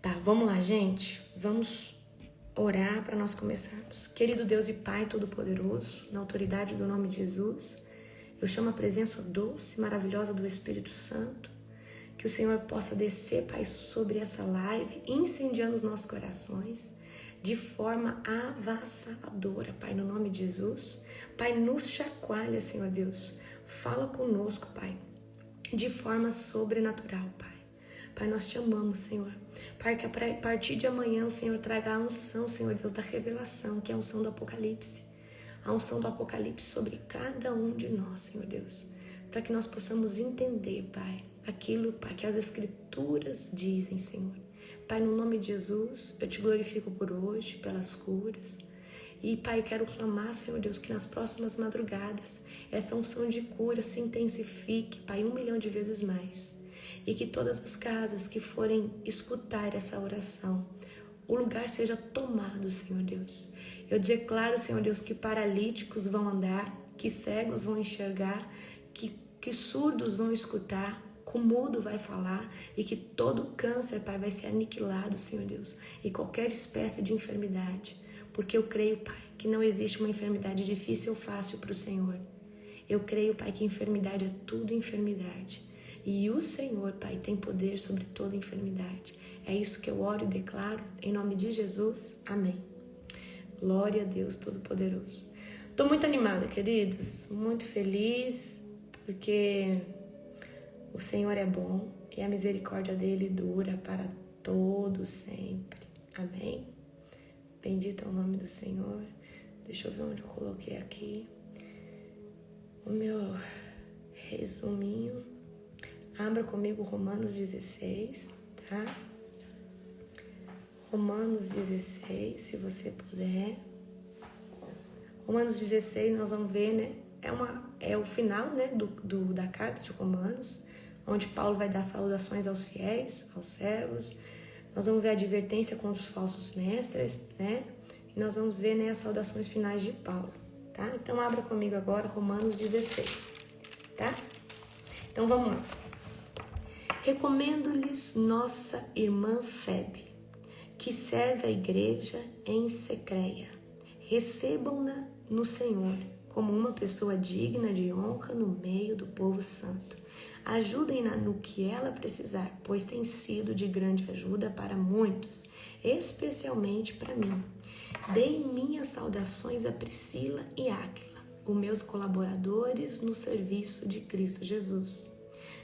Tá, vamos lá, gente. Vamos orar para nós começarmos. Querido Deus e Pai Todo-Poderoso, na autoridade do nome de Jesus, eu chamo a presença doce e maravilhosa do Espírito Santo, que o Senhor possa descer, Pai, sobre essa live, incendiando os nossos corações, de forma avassaladora, Pai, no nome de Jesus. Pai, nos chacoalha, Senhor Deus. Fala conosco, Pai, de forma sobrenatural, Pai. Pai, nós te amamos, Senhor. Pai, que a partir de amanhã o Senhor traga a unção, Senhor Deus, da revelação, que é a unção do Apocalipse. A unção do Apocalipse sobre cada um de nós, Senhor Deus. Para que nós possamos entender, Pai, aquilo, Pai, que as Escrituras dizem, Senhor. Pai, no nome de Jesus, eu te glorifico por hoje, pelas curas. E, Pai, quero clamar, Senhor Deus, que nas próximas madrugadas essa unção de cura se intensifique, Pai, 1 milhão de vezes mais. E que todas as casas que forem escutar essa oração, o lugar seja tomado, Senhor Deus. Eu declaro, Senhor Deus, que paralíticos vão andar, que cegos vão enxergar, que surdos vão escutar, que o mudo vai falar e que todo câncer, Pai, vai ser aniquilado, Senhor Deus, e qualquer espécie de enfermidade. Porque eu creio, Pai, que não existe uma enfermidade difícil ou fácil para o Senhor. Eu creio, Pai, que enfermidade é tudo enfermidade. E o Senhor, Pai, tem poder sobre toda enfermidade. É isso que eu oro e declaro, em nome de Jesus. Amém. Glória a Deus Todo-Poderoso. Estou muito animada, queridos, muito feliz, porque o Senhor é bom e a misericórdia dele dura para todos sempre. Amém? Bendito é o nome do Senhor. Deixa eu ver onde eu coloquei aqui o meu resuminho. Abra comigo Romanos 16, tá? Romanos 16, se você puder. Romanos 16, nós vamos ver, né? É o final, né, da carta de Romanos, onde Paulo vai dar saudações aos fiéis, aos servos. Nós vamos ver a advertência contra os falsos mestres, né? E nós vamos ver, né, as saudações finais de Paulo, tá? Então, abra comigo agora Romanos 16, tá? Então, vamos lá. Recomendo-lhes nossa irmã Febe, que serve a igreja em Secreia. Recebam-na no Senhor, como uma pessoa digna de honra no meio do povo santo. Ajudem-na no que ela precisar, pois tem sido de grande ajuda para muitos, especialmente para mim. Deem minhas saudações a Priscila e Áquila, os meus colaboradores no serviço de Cristo Jesus.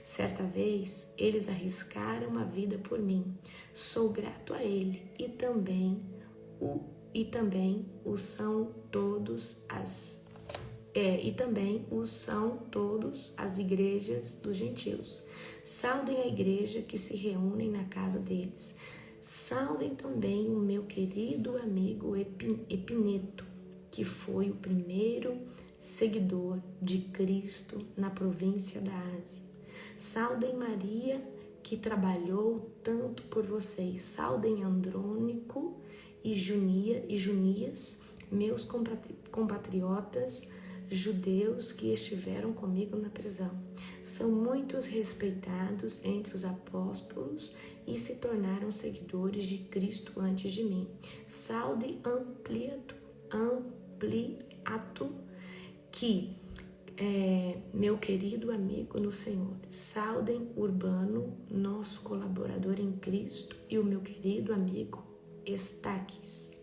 Certa vez, eles arriscaram a vida por mim. Sou grato a ele e também os são todos as igrejas dos gentios. Saudem a igreja que se reúnem na casa deles. Saudem também o meu querido amigo Epineto, que foi o primeiro seguidor de Cristo na província da Ásia. Saudem Maria, que trabalhou tanto por vocês. Saudem Andrônico e Junias, meus compatriotas judeus que estiveram comigo na prisão. São muitos respeitados entre os apóstolos e se tornaram seguidores de Cristo antes de mim. Saudem Ampliato, que meu querido amigo no Senhor. Saudem Urbano, nosso colaborador em Cristo, e o meu querido amigo Estaques.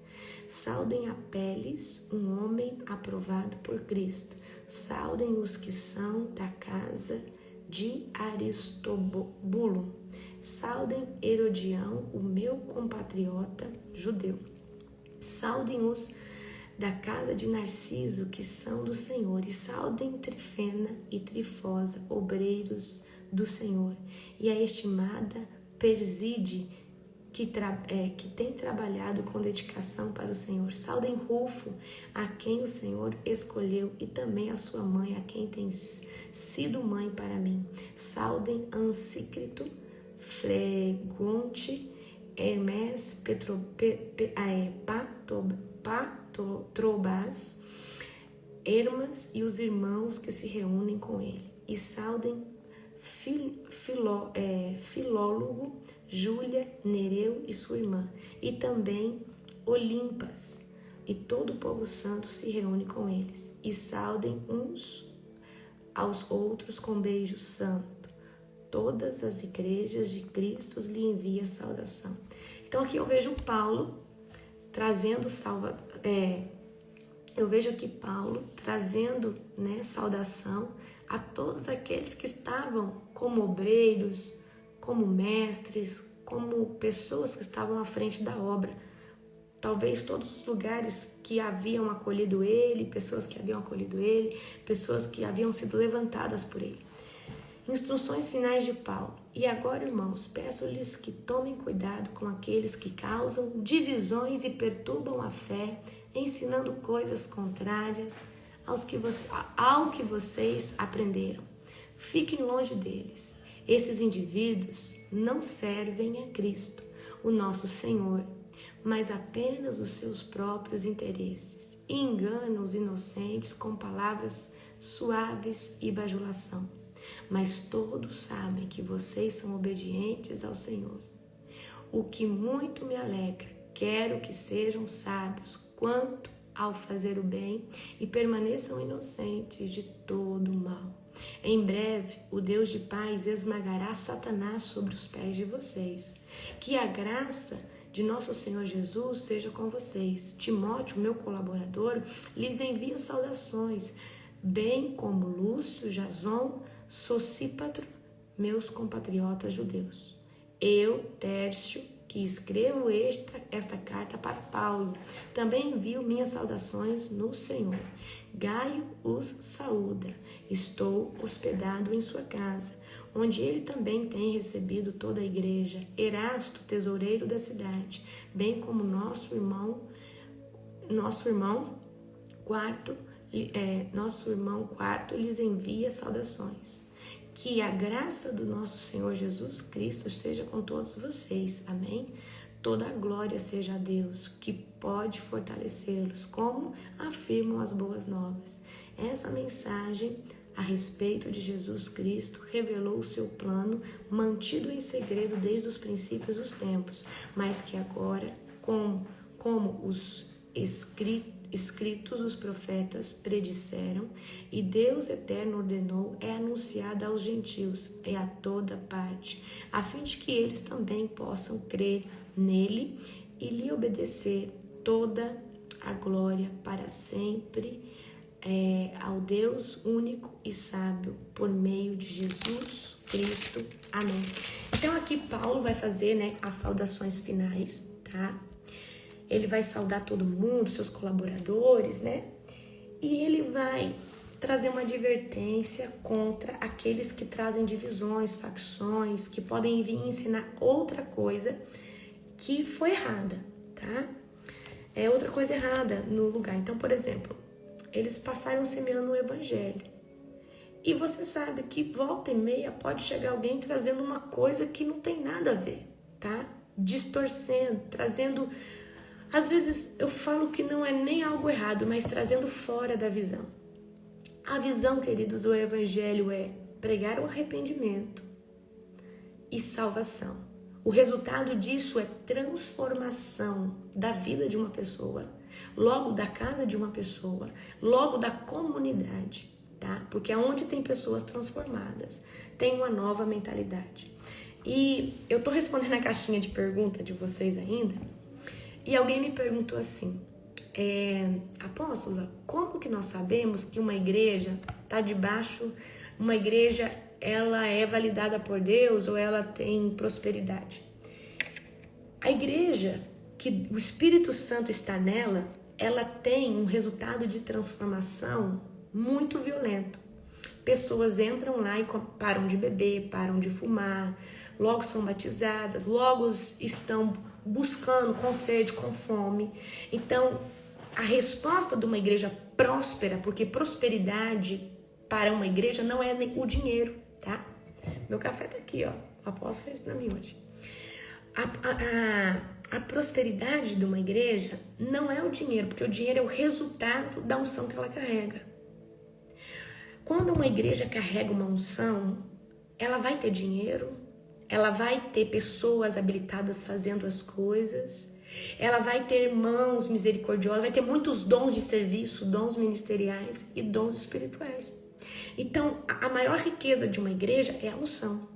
Saudem Apeles, um homem aprovado por Cristo. Saudem os que são da casa de Aristobulo. Saudem Herodião, o meu compatriota judeu. Saudem os da casa de Narciso, que são do Senhor, e saudem Trifena e Trifosa, obreiros do Senhor, e a estimada Perside, que tem trabalhado com dedicação para o Senhor. Saudem Rufo, a quem o Senhor escolheu, e também a sua mãe, a quem tem sido mãe para mim. Saudem Ansícrito, Flegonte, Hermes, Patrobas, Hermas e os irmãos que se reúnem com ele. E saudem Filólogo, Júlia, Nereu e sua irmã, e também Olimpas, e todo o povo santo se reúne com eles, e saudem uns aos outros com beijo santo. Todas as igrejas de Cristo lhe enviam saudação. Então aqui eu vejo Paulo trazendo saudação a todos aqueles que estavam como obreiros, como mestres, como pessoas que estavam à frente da obra. Talvez todos os lugares que haviam acolhido ele, pessoas que haviam acolhido ele, pessoas que haviam sido levantadas por ele. Instruções finais de Paulo. E agora, irmãos, peço-lhes que tomem cuidado com aqueles que causam divisões e perturbam a fé, ensinando coisas contrárias ao que vocês aprenderam. Fiquem longe deles. Esses indivíduos não servem a Cristo, o nosso Senhor, mas apenas os seus próprios interesses, e enganam os inocentes com palavras suaves e bajulação. Mas todos sabem que vocês são obedientes ao Senhor. O que muito me alegra, quero que sejam sábios quanto ao fazer o bem e permaneçam inocentes de todo o mal. Em breve, o Deus de paz esmagará Satanás sobre os pés de vocês. Que a graça de nosso Senhor Jesus seja com vocês. Timóteo, meu colaborador, lhes envia saudações, bem como Lúcio, Jason, Sosípatro, meus compatriotas judeus. Eu, Tércio, que escrevo esta carta para Paulo, também envio minhas saudações no Senhor. Gaio os saúda. Estou hospedado em sua casa, onde ele também tem recebido toda a igreja. Erasto, tesoureiro da cidade, bem como nosso irmão quarto lhes envia saudações. Que a graça do nosso Senhor Jesus Cristo esteja com todos vocês. Amém? Toda a glória seja a Deus, que pode fortalecê-los, como afirmam as boas novas. Essa mensagem a respeito de Jesus Cristo revelou o seu plano, mantido em segredo desde os princípios dos tempos, mas que agora, como os escritos os profetas predisseram e Deus eterno ordenou, é anunciada aos gentios e a toda parte, a fim de que eles também possam crer nele e lhe obedecer. Toda a glória para sempre ao Deus único e sábio, por meio de Jesus Cristo. Amém. Então aqui Paulo vai fazer, as saudações finais, tá? Ele vai saudar todo mundo, seus colaboradores, E ele vai trazer uma advertência contra aqueles que trazem divisões, facções, que podem vir ensinar outra coisa que foi errada, tá? É outra coisa errada no lugar. Então, por exemplo, eles passaram semeando o evangelho. E você sabe que volta e meia pode chegar alguém trazendo uma coisa que não tem nada a ver, tá? Distorcendo, trazendo... Às vezes eu falo que não é nem algo errado, mas trazendo fora da visão. A visão, queridos, do evangelho é pregar o arrependimento e salvação. O resultado disso é transformação da vida de uma pessoa, logo da casa de uma pessoa, logo da comunidade, tá? Porque aonde tem pessoas transformadas, tem uma nova mentalidade. E eu tô respondendo a caixinha de pergunta de vocês ainda, e alguém me perguntou assim, apóstola, como que nós sabemos que uma igreja está debaixo, uma igreja ela é validada por Deus ou ela tem prosperidade? A igreja que o Espírito Santo está nela, ela tem um resultado de transformação muito violento. Pessoas entram lá e param de beber, param de fumar, logo são batizadas, logo estão buscando com sede, com fome. Então, a resposta de uma igreja próspera, porque prosperidade para uma igreja não é o dinheiro, tá? Meu café tá aqui, ó. O apóstolo fez para mim hoje. A prosperidade de uma igreja não é o dinheiro, porque o dinheiro é o resultado da unção que ela carrega. Quando uma igreja carrega uma unção, ela vai ter dinheiro, ela vai ter pessoas habilitadas fazendo as coisas, ela vai ter mãos misericordiosas, vai ter muitos dons de serviço, dons ministeriais e dons espirituais. Então, a maior riqueza de uma igreja é a unção.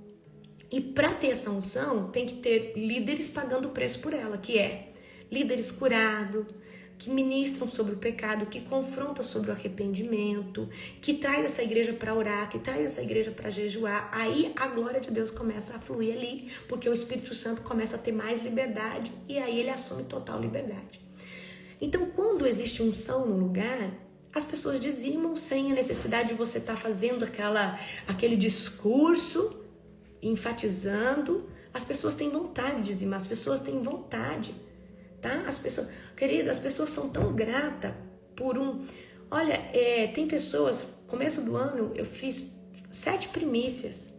E para ter essa unção, tem que ter líderes pagando o preço por ela, que é líderes curados, que ministram sobre o pecado, que confrontam sobre o arrependimento, que traz essa igreja para orar, que traz essa igreja para jejuar. Aí a glória de Deus começa a fluir ali, porque o Espírito Santo começa a ter mais liberdade e aí ele assume total liberdade. Então, quando existe unção no lugar, as pessoas dizimam sem a necessidade de você estar fazendo aquele discurso, enfatizando. As pessoas têm vontade de dizimar, as pessoas têm vontade. Tá? As pessoas, queridas, as pessoas são tão gratas por Olha, tem pessoas, começo do ano eu fiz 7 primícias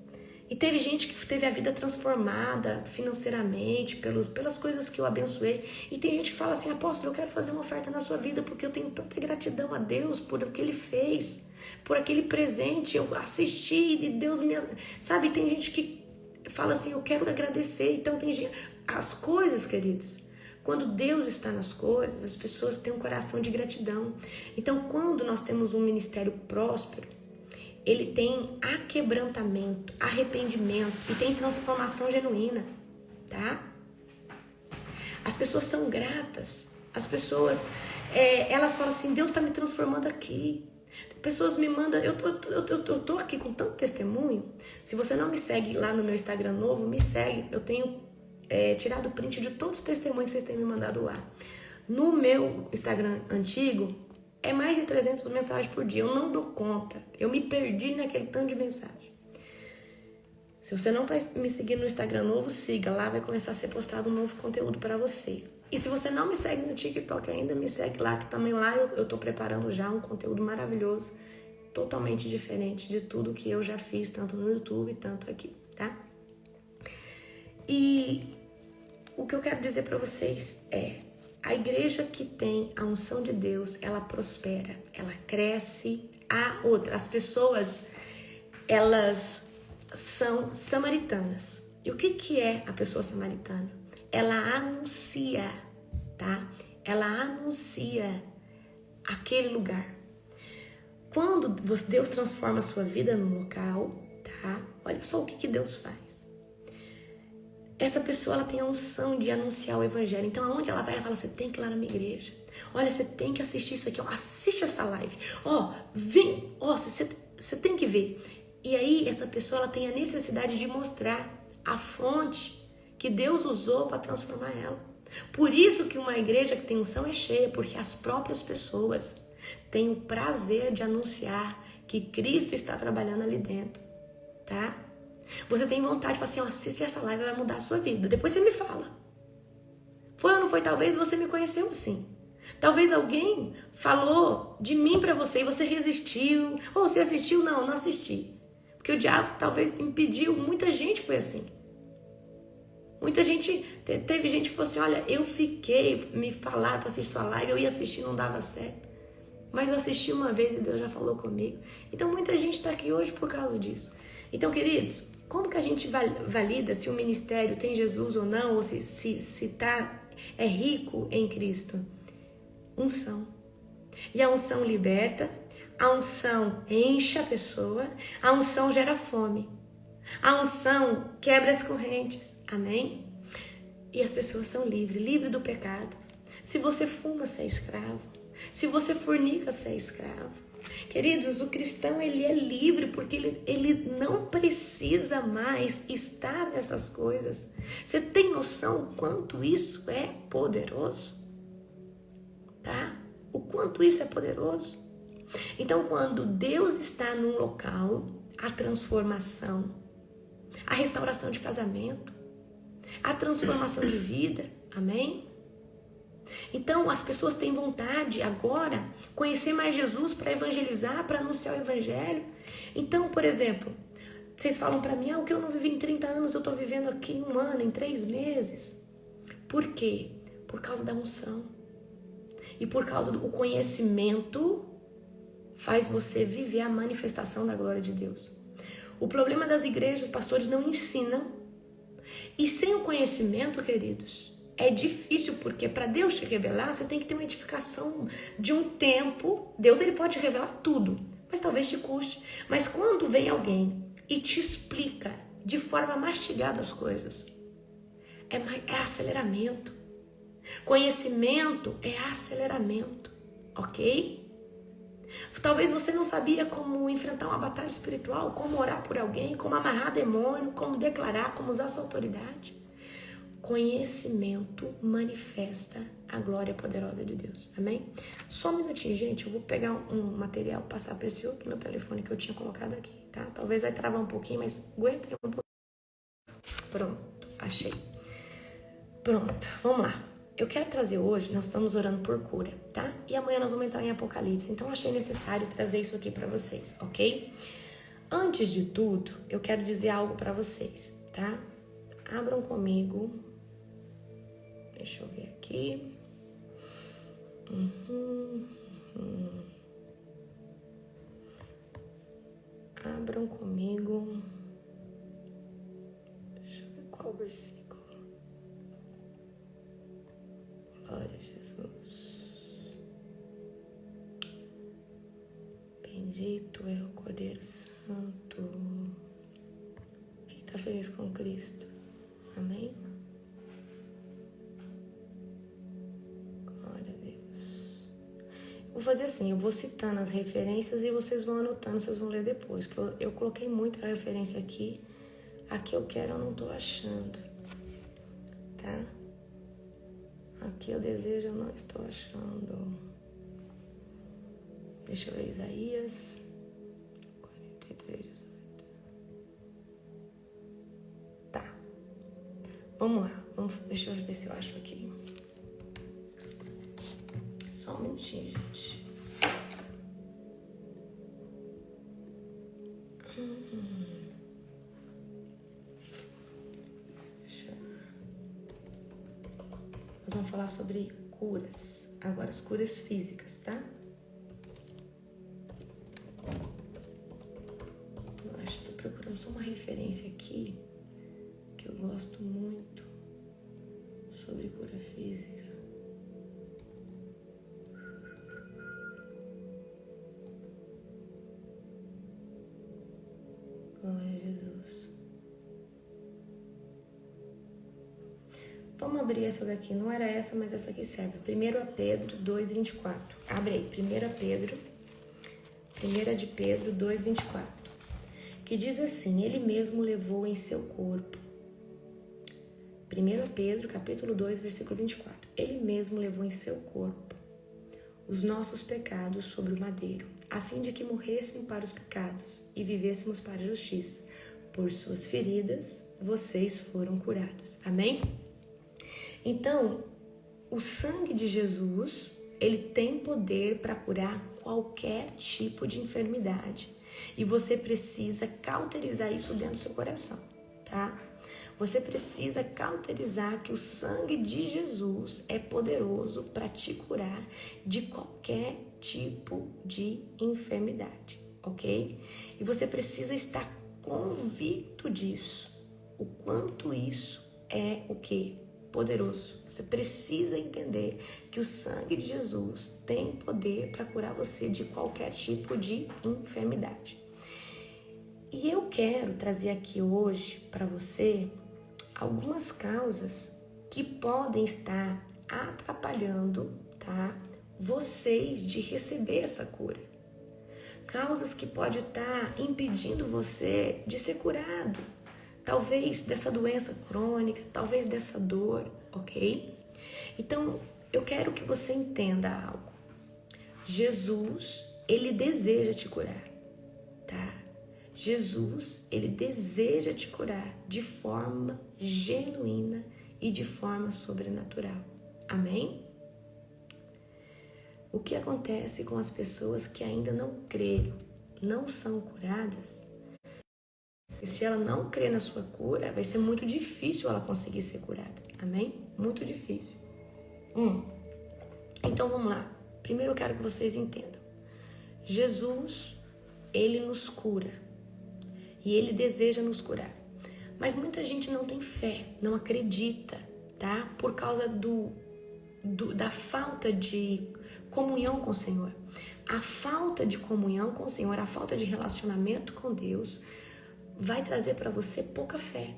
e teve gente que teve a vida transformada financeiramente pelas coisas que eu abençoei. E tem gente que fala assim: apóstolo, eu quero fazer uma oferta na sua vida porque eu tenho tanta gratidão a Deus por o que Ele fez, por aquele presente, eu assisti e Deus me... Sabe, tem gente que fala assim: eu quero agradecer. Então tem gente... As coisas, queridos, quando Deus está nas coisas, as pessoas têm um coração de gratidão. Então, quando nós temos um ministério próspero, ele tem aquebrantamento, arrependimento e tem transformação genuína, tá? As pessoas são gratas. As pessoas, elas falam assim: Deus está me transformando aqui. Pessoas me mandam, eu tô aqui com tanto testemunho. Se você não me segue lá no meu Instagram novo, me segue. Eu tenho tirado print de todos os testemunhos que vocês têm me mandado lá. No meu Instagram antigo, é mais de 300 mensagens por dia. Eu não dou conta. Eu me perdi naquele tanto de mensagem. Se você não está me seguindo no Instagram novo, siga. Lá vai começar a ser postado um novo conteúdo para você. E se você não me segue no TikTok ainda, me segue lá, que também lá eu estou preparando já um conteúdo maravilhoso, totalmente diferente de tudo que eu já fiz, tanto no YouTube, tanto aqui, tá? E o que eu quero dizer para vocês é: a igreja que tem a unção de Deus, ela prospera, ela cresce. As pessoas, elas são samaritanas. E o que é a pessoa samaritana? Ela anuncia, tá? Ela anuncia aquele lugar. Quando Deus transforma a sua vida num local, tá? Olha só o que Deus faz. Essa pessoa, ela tem a unção de anunciar o evangelho. Então, aonde ela vai, ela fala: você tem que ir lá na minha igreja. Olha, você tem que assistir isso aqui. Ó, assiste essa live. Ó, vem. Ó, você tem que ver. E aí, essa pessoa, ela tem a necessidade de mostrar a fonte que Deus usou para transformar ela. Por isso que uma igreja que tem unção é cheia, porque as próprias pessoas têm o prazer de anunciar que Cristo está trabalhando ali dentro, tá? Você tem vontade de falar assim: ó, assiste essa live, vai mudar a sua vida. Depois você me fala. Foi ou não foi? Talvez você me conheceu assim. Talvez alguém falou de mim pra você e você resistiu. Ou você assistiu? Não assisti. Porque o diabo talvez impediu. Muita gente foi assim. Muita gente, teve gente que falou assim: olha, eu fiquei, me falaram pra assistir sua live, eu ia assistir, não dava certo. Mas eu assisti uma vez e Deus já falou comigo. Então muita gente está aqui hoje por causa disso. Então, queridos, como que a gente valida se o ministério tem Jesus ou não, ou se é rico em Cristo? Unção. E a unção liberta, a unção enche a pessoa, a unção gera fome, a unção quebra as correntes, amém? E as pessoas são livres do pecado. Se você fuma, você é escravo. Se você fornica, você é escravo. Queridos, o cristão, ele é livre porque ele não precisa mais estar nessas coisas. Você tem noção quanto isso é poderoso? Tá? O quanto isso é poderoso? Então, quando Deus está num local, a transformação, a restauração de casamento, a transformação de vida, amém? Então, as pessoas têm vontade agora de conhecer mais Jesus para evangelizar, para anunciar o evangelho. Então, por exemplo, vocês falam para mim: o que eu não vivi em 30 anos, eu estou vivendo aqui em 1 ano, em 3 meses. Por quê? Por causa da unção. E por causa do conhecimento faz você viver a manifestação da glória de Deus. O problema das igrejas, os pastores não ensinam E sem o conhecimento, queridos, é difícil, porque para Deus te revelar, você tem que ter uma edificação de um tempo. Deus, ele pode revelar tudo, mas talvez te custe. Mas quando vem alguém e te explica de forma mastigada as coisas, é aceleramento. Conhecimento é aceleramento, ok? Talvez você não sabia como enfrentar uma batalha espiritual, como orar por alguém, como amarrar demônio, como declarar, como usar essa autoridade. Conhecimento manifesta a glória poderosa de Deus, amém? Só um minutinho, gente, eu vou pegar um material, passar para esse outro meu telefone que eu tinha colocado aqui, tá? Talvez vai travar um pouquinho, mas aguenta um pouquinho. Pronto, achei. Pronto, vamos lá. Eu quero trazer hoje, nós estamos orando por cura, tá? E amanhã nós vamos entrar em Apocalipse, então achei necessário trazer isso aqui para vocês, ok? Antes de tudo, eu quero dizer algo para vocês, tá? Abram comigo. Deixa eu ver aqui. Abram comigo. Deixa eu ver qual versículo. Glória a Jesus. Bendito é o Cordeiro Santo. Quem está feliz com Cristo? Amém? Glória a Deus. Vou fazer assim, eu vou citando as referências e vocês vão anotando, vocês vão ler depois. Que eu coloquei muita referência aqui. A que eu quero eu não estou achando. Tá? Aqui eu desejo, eu não estou achando. Deixa eu ver, Isaías 43, 18. Tá. Vamos lá. Deixa eu ver se eu acho aqui. Só um minutinho, gente. Nós vamos falar sobre curas. Agora, as curas físicas, tá? Eu acho que tô procurando só uma referência aqui que eu gosto muito sobre cura física. Glória a Jesus. Vamos abrir essa daqui. Não era essa, mas essa aqui serve. 1 Pedro 2,24. Abre aí. 1 de Pedro 2,24. Que diz assim: Ele mesmo levou em seu corpo. 1 Pedro, capítulo 2, versículo 24. Ele mesmo levou em seu corpo os nossos pecados sobre o madeiro, a fim de que morrêssemos para os pecados e vivêssemos para a justiça. Por suas feridas, vocês foram curados. Amém? Então, o sangue de Jesus, ele tem poder para curar qualquer tipo de enfermidade. E você precisa cauterizar isso dentro do seu coração, tá? Você precisa cauterizar que o sangue de Jesus é poderoso para te curar de qualquer tipo de enfermidade, ok? E você precisa estar convicto disso, o quanto isso é o quê? Poderoso. Você precisa entender que o sangue de Jesus tem poder para curar você de qualquer tipo de enfermidade. E eu quero trazer aqui hoje para você algumas causas que podem estar atrapalhando, tá, vocês de receber essa cura. Causas que podem estar impedindo você de ser curado. Talvez dessa doença crônica, talvez dessa dor, ok? Então, eu quero que você entenda algo. Jesus, ele deseja te curar, tá? Jesus, ele deseja te curar de forma genuína e de forma sobrenatural. Amém? O que acontece com as pessoas que ainda não creram, não são curadas? E se ela não crê na sua cura, vai ser muito difícil ela conseguir ser curada. Amém? Muito difícil. Então vamos lá. Primeiro eu quero que vocês entendam. Jesus, ele nos cura. E ele deseja nos curar. Mas muita gente não tem fé, não acredita, tá? Por causa da falta de comunhão com o Senhor. A falta de comunhão com o Senhor, a falta de relacionamento com Deus vai trazer para você pouca fé.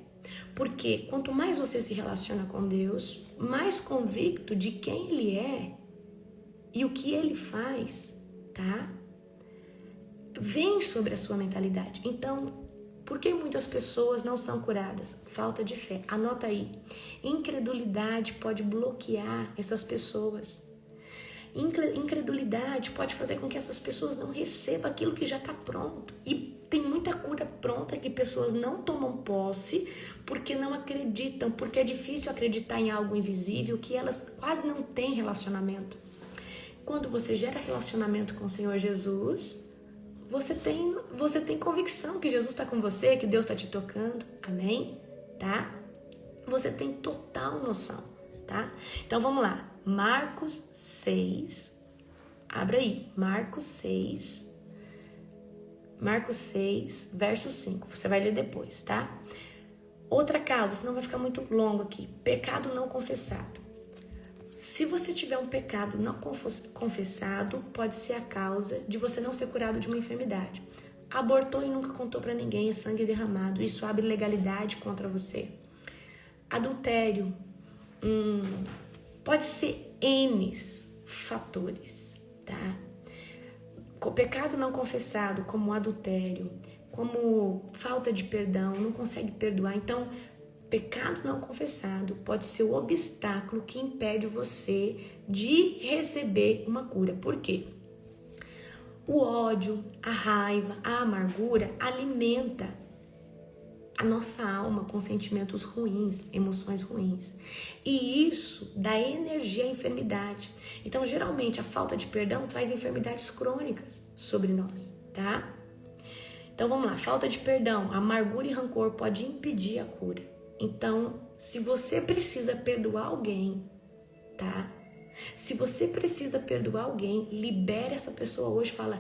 Porque quanto mais você se relaciona com Deus, mais convicto de quem Ele é e o que Ele faz, tá? Vem sobre a sua mentalidade. Então, por que muitas pessoas não são curadas? Falta de fé. Anota aí. Incredulidade pode bloquear essas pessoas. Incredulidade pode fazer com que essas pessoas não recebam aquilo que já está pronto. E tem muita cura pronta que pessoas não tomam posse porque não acreditam, porque é difícil acreditar em algo invisível que elas quase não têm relacionamento. Quando você gera relacionamento com o Senhor Jesus, você tem convicção que Jesus está com você, que Deus está te tocando, amém? Tá? Você tem total noção, tá? Então vamos lá, Marcos 6, abre aí, Marcos 6, verso 5, você vai ler depois, tá? Outra causa, senão vai ficar muito longo aqui, pecado não confessado. Se você tiver um pecado não confessado, pode ser a causa de você não ser curado de uma enfermidade. Abortou e nunca contou para ninguém, é sangue derramado. Isso abre legalidade contra você. Adultério. Pode ser N fatores, tá? O pecado não confessado, como adultério, como falta de perdão, não consegue perdoar. Então, pecado não confessado pode ser o obstáculo que impede você de receber uma cura. Por quê? O ódio, a raiva, a amargura alimenta a nossa alma com sentimentos ruins, emoções ruins. E isso dá energia à enfermidade. Então, geralmente, a falta de perdão traz enfermidades crônicas sobre nós, tá? Então, vamos lá. Falta de perdão, amargura e rancor pode impedir a cura. Então, se você precisa perdoar alguém, tá? Se você precisa perdoar alguém, libere essa pessoa hoje, fala: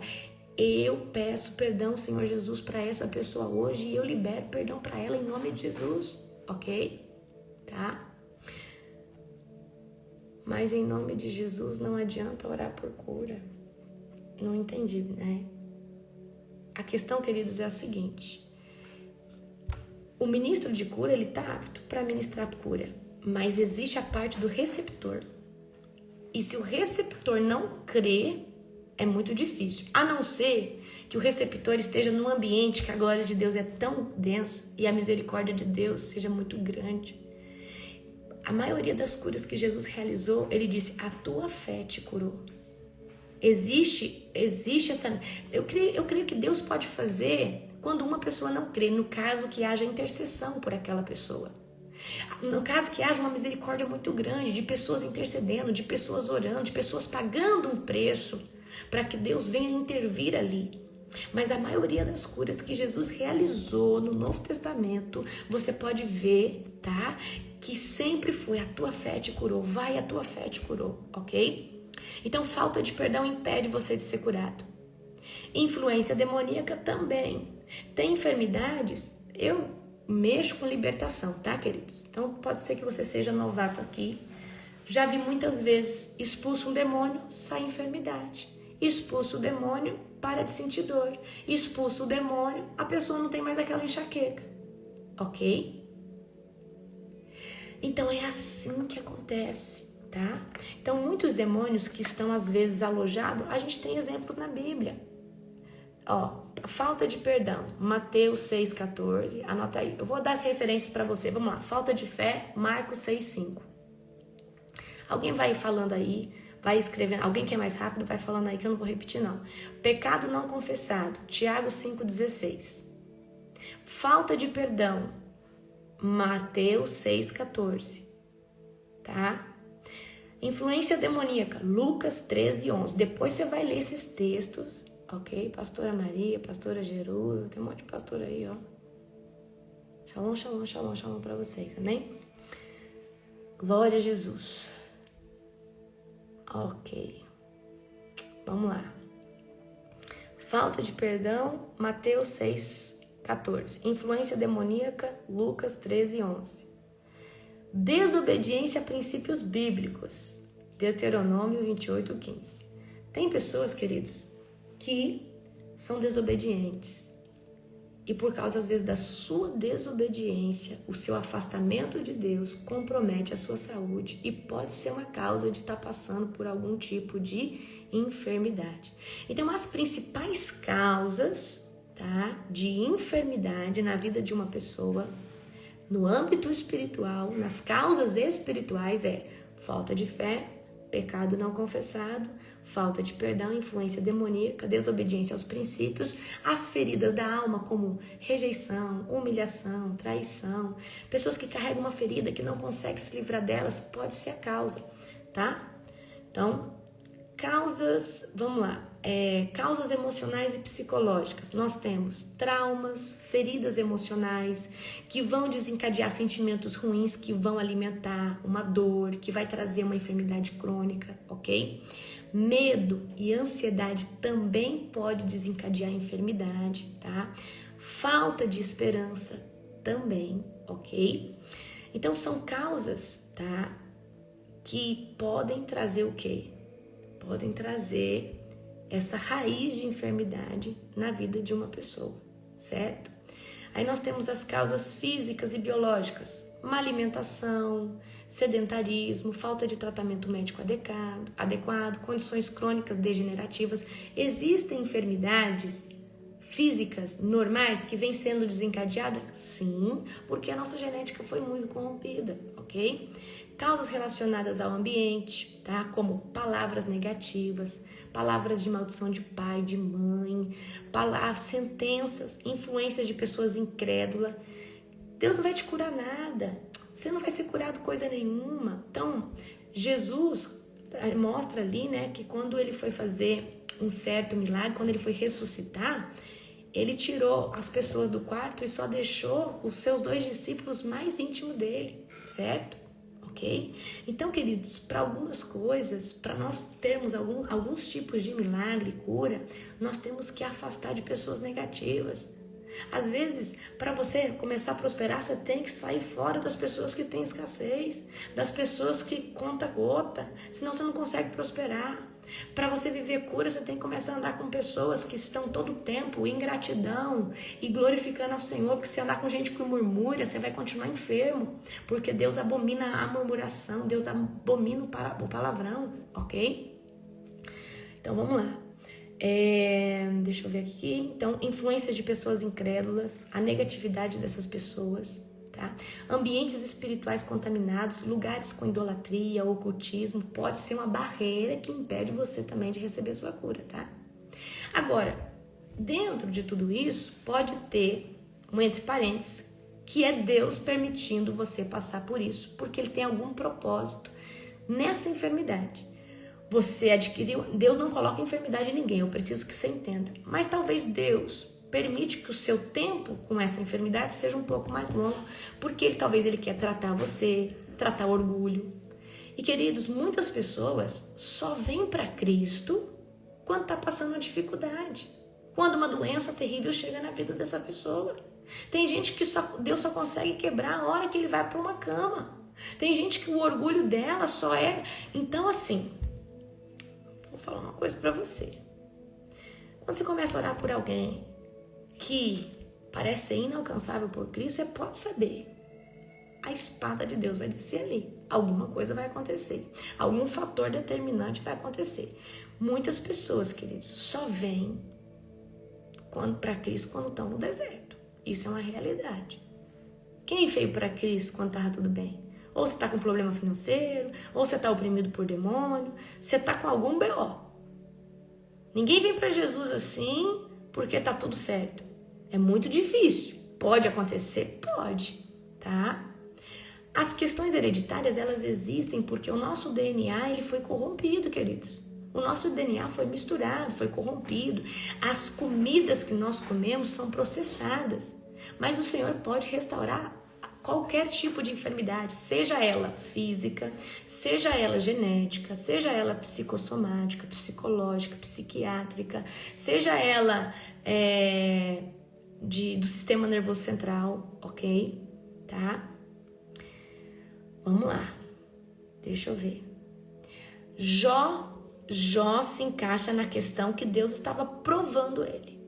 eu peço perdão, Senhor Jesus, para essa pessoa hoje e eu libero perdão para ela em nome de Jesus, ok? Tá? Mas em nome de Jesus não adianta orar por cura. Não entendi, né? A questão, queridos, é a seguinte: o ministro de cura, ele está apto para ministrar cura, mas existe a parte do receptor. E se o receptor não crê, é muito difícil. A não ser que o receptor esteja num ambiente que a glória de Deus é tão densa e a misericórdia de Deus seja muito grande. A maioria das curas que Jesus realizou, ele disse: a tua fé te curou. Existe essa... Eu creio que Deus pode fazer quando uma pessoa não crê, no caso que haja intercessão por aquela pessoa. No caso que haja uma misericórdia muito grande, de pessoas intercedendo, de pessoas orando, de pessoas pagando um preço para que Deus venha intervir ali. Mas a maioria das curas que Jesus realizou no Novo Testamento, você pode ver, tá? Que sempre foi: a tua fé te curou, a tua fé te curou, ok? Então, falta de perdão impede você de ser curado. Influência demoníaca também. Tem enfermidades, eu mexo com libertação, tá, queridos? Então, pode ser que você seja novato aqui. Já vi muitas vezes: expulsa um demônio, sai enfermidade. Expulsa o demônio, para de sentir dor. Expulsa o demônio, a pessoa não tem mais aquela enxaqueca, ok? Então, é assim que acontece, tá? Então, muitos demônios que estão às vezes alojados, a gente tem exemplos na Bíblia. Ó, falta de perdão, Mateus 6,14, anota aí. Eu vou dar as referências para você, vamos lá. Falta de fé, Marcos 6,5. Alguém vai falando aí, vai escrevendo. Alguém que é mais rápido vai falando aí que eu não vou repetir não. Pecado não confessado, Tiago 5,16. Falta de perdão, Mateus 6,14. Tá? Influência demoníaca, Lucas 13,11. Depois você vai ler esses textos. Ok? Pastora Maria, pastora Jerusa, tem um monte de pastor aí, ó. Shalom, shalom, shalom, shalom pra vocês, amém? Glória a Jesus. Ok. Vamos lá. Falta de perdão, Mateus 6, 14. Influência demoníaca, Lucas 13, 11. Desobediência a princípios bíblicos, Deuteronômio 28, 15. Tem pessoas, queridos, que são desobedientes. E por causa, às vezes, da sua desobediência, o seu afastamento de Deus compromete a sua saúde e pode ser uma causa de estar passando por algum tipo de enfermidade. Então, as principais causas, tá, de enfermidade na vida de uma pessoa, no âmbito espiritual, nas causas espirituais, é falta de fé, pecado não confessado, falta de perdão, influência demoníaca, desobediência aos princípios, as feridas da alma como rejeição, humilhação, traição, pessoas que carregam uma ferida que não conseguem se livrar delas, pode ser a causa, tá? Então, causas, vamos lá, causas emocionais e psicológicas. Nós temos traumas, feridas emocionais que vão desencadear sentimentos ruins, que vão alimentar uma dor, que vai trazer uma enfermidade crônica, ok? Medo e ansiedade também pode desencadear enfermidade, tá? Falta de esperança também, ok? Então são causas, tá? Que podem trazer o quê? Podem trazer essa raiz de enfermidade na vida de uma pessoa, certo? Aí nós temos as causas físicas e biológicas, má alimentação, sedentarismo, falta de tratamento médico adequado, condições crônicas degenerativas. Existem enfermidades físicas normais que vêm sendo desencadeadas? Sim, porque a nossa genética foi muito corrompida, ok? Causas relacionadas ao ambiente, tá? Como palavras negativas, palavras de maldição de pai, de mãe, sentenças, influências de pessoas incrédulas. Deus não vai te curar nada, você não vai ser curado coisa nenhuma. Então, Jesus mostra ali, né, que quando ele foi fazer um certo milagre, quando ele foi ressuscitar, ele tirou as pessoas do quarto e só deixou os seus 2 discípulos mais íntimos dele, certo? Ok? Então, queridos, para algumas coisas, para nós termos alguns tipos de milagre e cura, nós temos que afastar de pessoas negativas. Às vezes, para você começar a prosperar, você tem que sair fora das pessoas que têm escassez, das pessoas que conta gota, senão você não consegue prosperar. Para você viver cura, você tem que começar a andar com pessoas que estão todo o tempo em gratidão e glorificando ao Senhor, porque se andar com gente que murmura, você vai continuar enfermo, porque Deus abomina a murmuração, Deus abomina o palavrão, ok? Então vamos lá. Deixa eu ver aqui. Então, influências de pessoas incrédulas, a negatividade dessas pessoas, tá? Ambientes espirituais contaminados, lugares com idolatria, ocultismo, pode ser uma barreira que impede você também de receber sua cura, tá? Agora, dentro de tudo isso, pode ter um entre parênteses, que é Deus permitindo você passar por isso, porque Ele tem algum propósito nessa enfermidade. Você adquiriu, Deus não coloca enfermidade em ninguém, eu preciso que você entenda. Mas talvez Deus permite que o seu tempo com essa enfermidade seja um pouco mais longo, porque talvez Ele quer tratar você, tratar o orgulho. E queridos, muitas pessoas só vêm para Cristo quando está passando uma dificuldade, quando uma doença terrível chega na vida dessa pessoa. Tem gente que Deus só consegue quebrar a hora que ele vai para uma cama. Tem gente que o orgulho dela só é... Então assim... Vou falar uma coisa para você. Quando você começa a orar por alguém que parece ser inalcançável por Cristo, você pode saber. A espada de Deus vai descer ali. Alguma coisa vai acontecer. Algum fator determinante vai acontecer. Muitas pessoas, queridos, só vêm para Cristo quando estão no deserto. Isso é uma realidade. Quem veio para Cristo quando estava tudo bem? Ou você está com problema financeiro, ou você está oprimido por demônio, você está com algum BO. Ninguém vem para Jesus assim porque está tudo certo. É muito difícil. Pode acontecer? Pode, tá? As questões hereditárias, elas existem porque o nosso DNA, ele foi corrompido, queridos. O nosso DNA foi misturado, foi corrompido. As comidas que nós comemos são processadas. Mas o Senhor pode restaurar qualquer tipo de enfermidade, seja ela física, seja ela genética, seja ela psicossomática, psicológica, psiquiátrica, seja ela do sistema nervoso central, ok? Tá? Vamos lá. Deixa eu ver. Jó se encaixa na questão que Deus estava provando ele.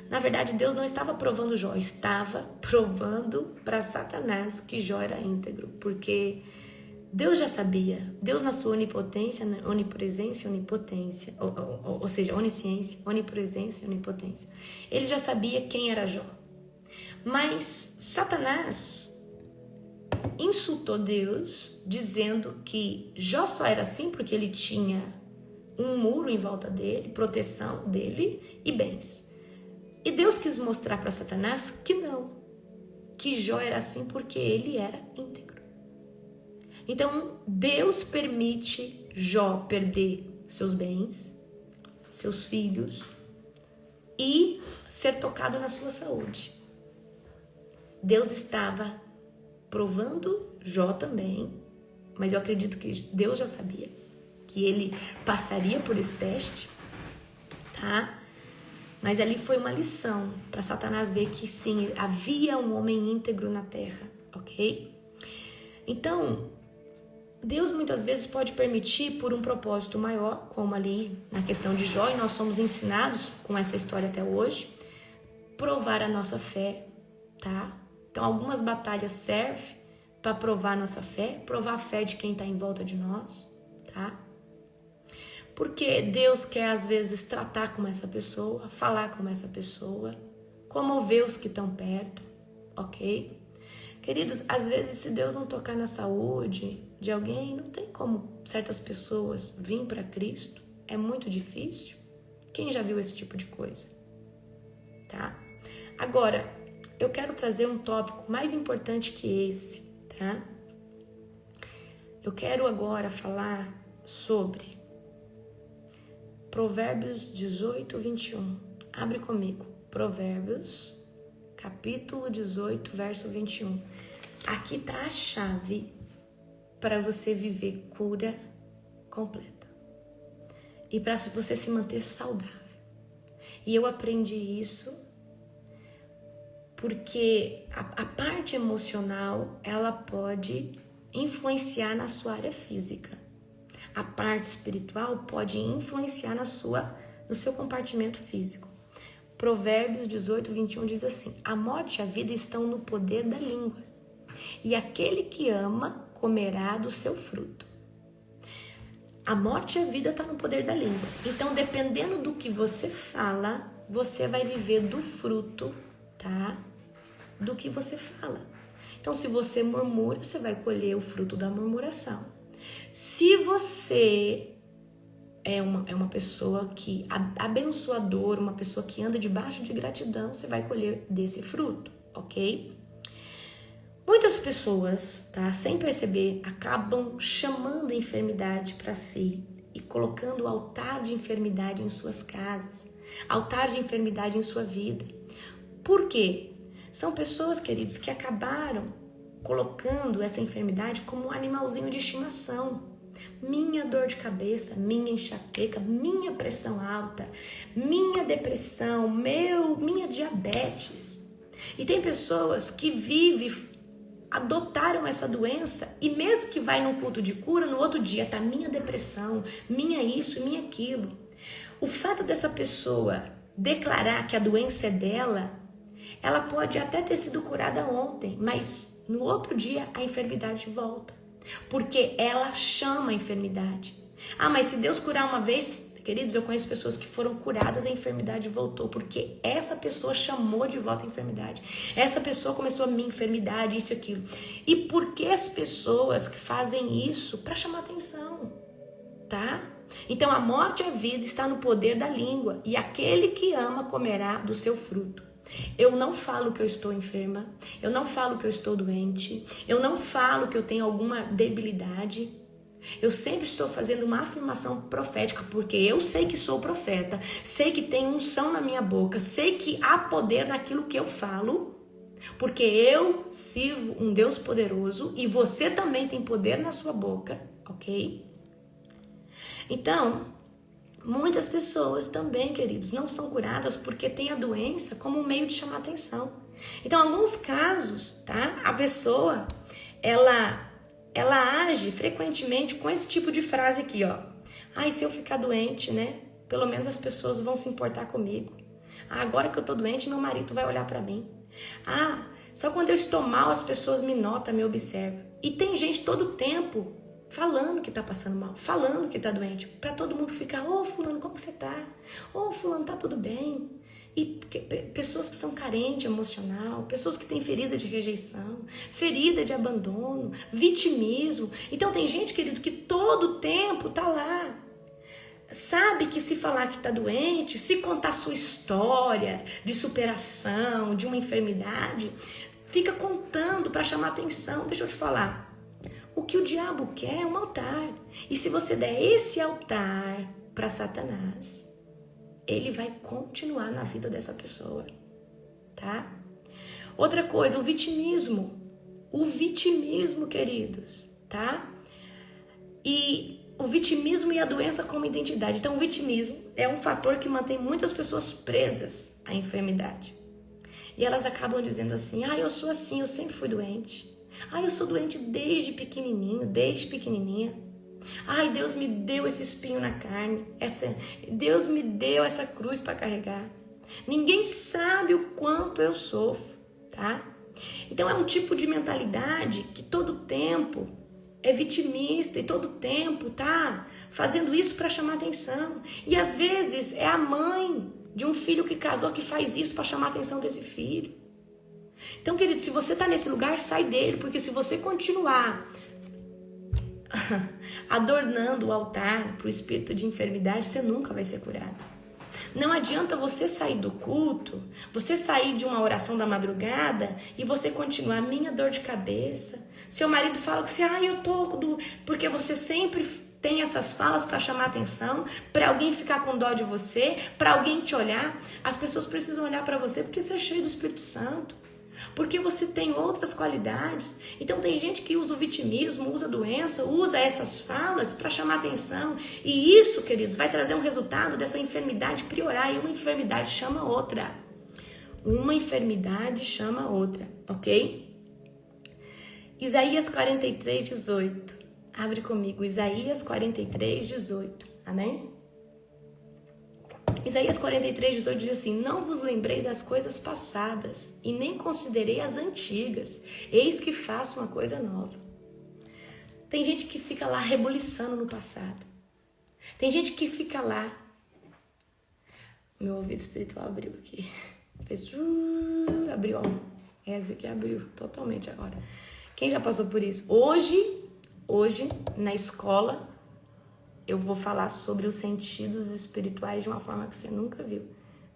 Na verdade, Deus não estava provando Jó, estava provando para Satanás que Jó era íntegro, porque Deus já sabia. Deus, na sua onipotência, onipresença, onipotência, ou seja, onisciência, onipresença e onipotência, ele já sabia quem era Jó. Mas Satanás insultou Deus, dizendo que Jó só era assim porque ele tinha um muro em volta dele, proteção dele e bens. E Deus quis mostrar para Satanás que não, que Jó era assim porque ele era íntegro. Então, Deus permite Jó perder seus bens, seus filhos e ser tocado na sua saúde. Deus estava provando Jó também, mas eu acredito que Deus já sabia que ele passaria por esse teste, tá? Mas ali foi uma lição para Satanás ver que sim, havia um homem íntegro na terra, ok? Então, Deus muitas vezes pode permitir por um propósito maior, como ali na questão de Jó, e nós somos ensinados com essa história até hoje, provar a nossa fé, tá? Então, algumas batalhas servem para provar a nossa fé, provar a fé de quem está em volta de nós, tá? Porque Deus quer, às vezes, tratar com essa pessoa, falar com essa pessoa, comover os que estão perto, ok? Queridos, às vezes, se Deus não tocar na saúde de alguém, não tem como certas pessoas virem para Cristo. É muito difícil. Quem já viu esse tipo de coisa? Tá? Agora, eu quero trazer um tópico mais importante que esse, tá? Eu quero agora falar sobre Provérbios 18, 21. Abre comigo. Provérbios, capítulo 18, verso 21. Aqui tá a chave para você viver cura completa. E para você se manter saudável. E eu aprendi isso porque a parte emocional, ela pode influenciar na sua área física. A parte espiritual pode influenciar no seu compartimento físico. Provérbios 18, 21 diz assim: a morte e a vida estão no poder da língua, e aquele que ama comerá do seu fruto. A morte e a vida estão no poder da língua. Então, dependendo do que você fala, você vai viver do fruto, tá? Do que você fala. Então, se você murmura, você vai colher o fruto da murmuração. Se você é uma pessoa que abençoadora, uma pessoa que anda debaixo de gratidão, você vai colher desse fruto, ok? Muitas pessoas, tá, sem perceber, acabam chamando a enfermidade para si e colocando o altar de enfermidade em suas casas, altar de enfermidade em sua vida. Por quê? São pessoas, queridos, que acabaram colocando essa enfermidade como um animalzinho de estimação. Minha dor de cabeça, minha enxaqueca, minha pressão alta, minha depressão, minha diabetes. E tem pessoas que adotaram essa doença e mesmo que vai num culto de cura, no outro dia tá minha depressão, minha isso, minha aquilo. O fato dessa pessoa declarar que a doença é dela, ela pode até ter sido curada ontem, mas no outro dia a enfermidade volta. Porque ela chama a enfermidade. Ah, mas se Deus curar uma vez, queridos, eu conheço pessoas que foram curadas e a enfermidade voltou. Porque essa pessoa chamou de volta a enfermidade. Essa pessoa começou a minha enfermidade, isso e aquilo. E por que as pessoas que fazem isso? Para chamar atenção, tá? Então a morte e a vida está no poder da língua. E aquele que ama comerá do seu fruto. Eu não falo que eu estou enferma, eu não falo que eu estou doente, eu não falo que eu tenho alguma debilidade. Eu sempre estou fazendo uma afirmação profética, porque eu sei que sou profeta, sei que tem unção na minha boca, sei que há poder naquilo que eu falo, porque eu sirvo um Deus poderoso e você também tem poder na sua boca, ok? Então, Muitas pessoas também, queridos, não são curadas porque tem a doença como um meio de chamar atenção. Então, em alguns casos, tá? A pessoa, ela age frequentemente com esse tipo de frase aqui, ó. Ai, se eu ficar doente, né? Pelo menos as pessoas vão se importar comigo. Ah, agora que eu tô doente, meu marido vai olhar pra mim. Ah, só quando eu estou mal, as pessoas me notam, me observam. E tem gente todo o tempo falando que tá passando mal, falando que tá doente, pra todo mundo ficar, ô fulano, como você tá? Ô fulano, tá tudo bem? E pessoas que são carentes emocional, pessoas que têm ferida de rejeição, ferida de abandono, vitimismo. Então tem gente, querido, que todo tempo tá lá. Sabe que se falar que tá doente, se contar sua história de superação, de uma enfermidade, fica contando para chamar atenção. Deixa eu te falar. O que o diabo quer é um altar. E se você der esse altar para Satanás, ele vai continuar na vida dessa pessoa, tá? Outra coisa, o vitimismo. O vitimismo, queridos, tá? E o vitimismo e a doença como identidade. Então, o vitimismo é um fator que mantém muitas pessoas presas à enfermidade. E elas acabam dizendo assim, eu sou assim, eu sempre fui doente. Eu sou doente desde pequenininho, desde pequenininha. Deus me deu esse espinho na carne. Deus me deu essa cruz para carregar. Ninguém sabe o quanto eu sofro, tá? Então, é um tipo de mentalidade que todo tempo é vitimista e todo tempo tá fazendo isso para chamar atenção. E às vezes é a mãe de um filho que casou que faz isso para chamar a atenção desse filho. Então, querido, se você tá nesse lugar, sai dele, porque se você continuar adornando o altar para o espírito de enfermidade, você nunca vai ser curado. Não adianta você sair do culto, você sair de uma oração da madrugada e você continuar, minha dor de cabeça. Seu marido fala que você, eu tô porque você sempre tem essas falas para chamar atenção, para alguém ficar com dó de você, para alguém te olhar. As pessoas precisam olhar para você porque você é cheio do Espírito Santo. Porque você tem outras qualidades. Então tem gente que usa o vitimismo, usa a doença, usa essas falas para chamar atenção. E isso, queridos, vai trazer um resultado dessa enfermidade piorar. E uma enfermidade chama outra. Uma enfermidade chama outra, ok? Isaías 43, 18. Abre comigo, Isaías 43, 18. Amém? Isaías 43, 18 diz assim, não vos lembrei das coisas passadas e nem considerei as antigas. Eis que faço uma coisa nova. Tem gente que fica lá rebuliçando no passado. Tem gente que fica lá. Meu ouvido espiritual abriu aqui. Fez abriu. Essa aqui abriu totalmente agora. Quem já passou por isso? Hoje na escola, eu vou falar sobre os sentidos espirituais de uma forma que você nunca viu.